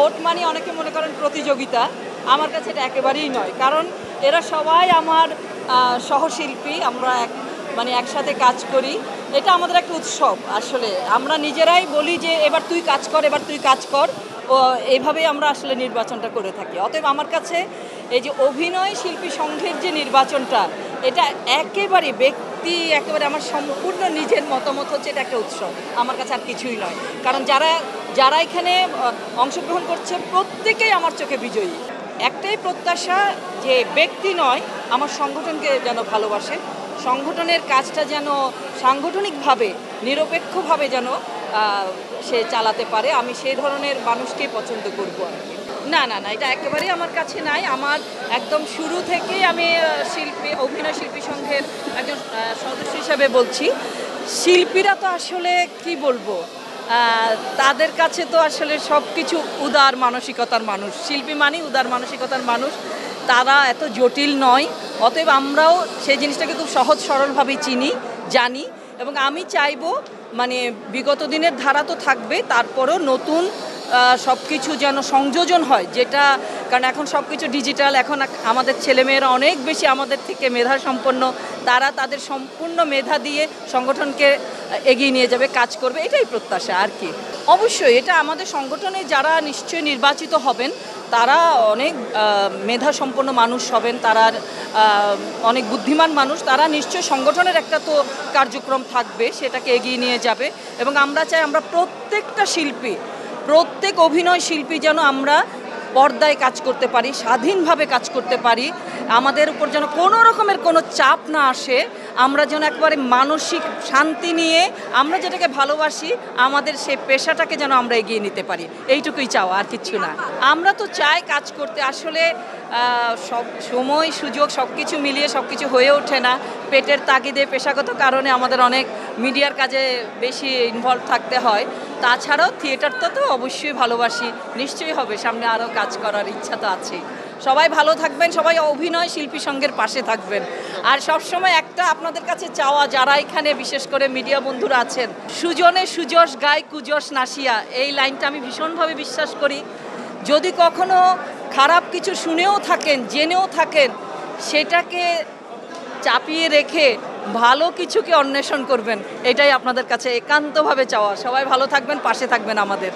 Vote মানে অনেকে মনে করেন প্রতিযোগিতা, আমার কাছে এটা একেবারেই নয়। কারণ এরা সবাই আমার সহশিল্পী, আমরা মানে একসাথে কাজ করি। এটা আমাদের একটা উৎসব। আসলে আমরা নিজেরাই বলি যে এবার তুই কাজ কর, এবার তুই কাজ কর, ও এইভাবেই আমরা আসলে নির্বাচনটা করে থাকি। অতএব আমার কাছে এই যে অভিনয় শিল্পী সংঘের যে নির্বাচনটা, এটা একেবারে আমার সম্পূর্ণ নিজের মতামত হচ্ছে, এটা একটা উৎসব, আমার কাছে আর কিছুই নয়। কারণ যারা এখানে অংশগ্রহণ করছে প্রত্যেকেই আমার চোখে বিজয়ী। একটাই প্রত্যাশা যে ব্যক্তি নয়, আমার সংগঠনকে যেন ভালোবাসে, সংগঠনের কাজটা যেন সাংগঠনিকভাবে নিরপেক্ষভাবে যেন সে চালাতে পারে। আমি সেই ধরনের মানুষকে পছন্দ করব আর কি। না, এটা একেবারেই আমার কাছে নাই। আমার একদম শুরু থেকেই আমি অভিনয় শিল্পী সংঘের একজন সদস্য হিসাবে বলছি। শিল্পীরা তো আসলে কি বলবো, তাদের কাছে তো আসলে সব কিছু উদার মানসিকতার মানুষ। শিল্পী মানেই উদার মানসিকতার মানুষ, তারা এত জটিল নয়। অতএব আমরাও সেই জিনিসটাকে খুব সহজ সরলভাবেই চিনি, জানি। এবং আমি চাইবো মানে বিগত দিনের ধারা তো থাকবে, তারপরও নতুন সব কিছু যেন সংযোজন হয়, যেটা কারণ এখন সব কিছু ডিজিটাল। এখন আমাদের ছেলেমেয়েরা অনেক বেশি আমাদের থেকে মেধা সম্পন্ন, তারা তাদের সম্পূর্ণ মেধা দিয়ে সংগঠনকে এগিয়ে নিয়ে যাবে, কাজ করবে, এটাই প্রত্যাশা আর কি। অবশ্যই এটা আমাদের সংগঠনে যারা নিশ্চয়ই নির্বাচিত হবেন তারা অনেক মেধা সম্পন্ন মানুষ হবেন, তারা অনেক বুদ্ধিমান মানুষ, তারা নিশ্চয়ই সংগঠনের একটা তো কার্যক্রম থাকবে, সেটাকে এগিয়ে নিয়ে যাবে। এবং আমরা চাই আমরা প্রত্যেকটা শিল্পী, প্রত্যেক অভিনয় শিল্পী যেন আমরা পর্দায় কাজ করতে পারি, স্বাধীনভাবে কাজ করতে পারি, আমাদের উপর যেন কোনো রকমের কোনো চাপ না আসে, আমরা যেন একবারে মানসিক শান্তি নিয়ে আমরা যেটাকে ভালোবাসি আমাদের সেই পেশাটাকে যেন আমরা এগিয়ে নিতে পারি, এইটুকুই চাওয়া, আর কিচ্ছু না। আমরা তো চাই কাজ করতে, আসলে সব সময় সুযোগ সব কিছু মিলিয়ে সব কিছু হয়ে ওঠে না। পেটের তাগিদে পেশাগত কারণে আমাদের অনেক মিডিয়ার কাজে বেশি ইনভলভ থাকতে হয়। তাছাড়াও থিয়েটারটা তো অবশ্যই ভালোবাসি, নিশ্চয়ই হবে, সামনে আরও কাজ করার ইচ্ছা তো আছেই। সবাই ভালো থাকবেন, সবাই অভিনয় শিল্পী সংঘের পাশে থাকবেন। আর সবসময় একটা আপনাদের কাছে চাওয়া, যারা এখানে বিশেষ করে মিডিয়া বন্ধুরা আছেন, সুজনে সুযশ গায় কুযশ নাসিয়া, এই লাইনটা আমি ভীষণভাবে বিশ্বাস করি। যদি কখনো খারাপ কিছু শুনেও থাকেন, জেনেও থাকেন, সেটাকে চাপিয়ে রেখে ভালো কিছুকে অন্বেষণ করবেন, এটাই আপনাদের কাছে একান্তভাবে চাওয়া। সবাই ভালো থাকবেন, পাশে থাকবেন আমাদের।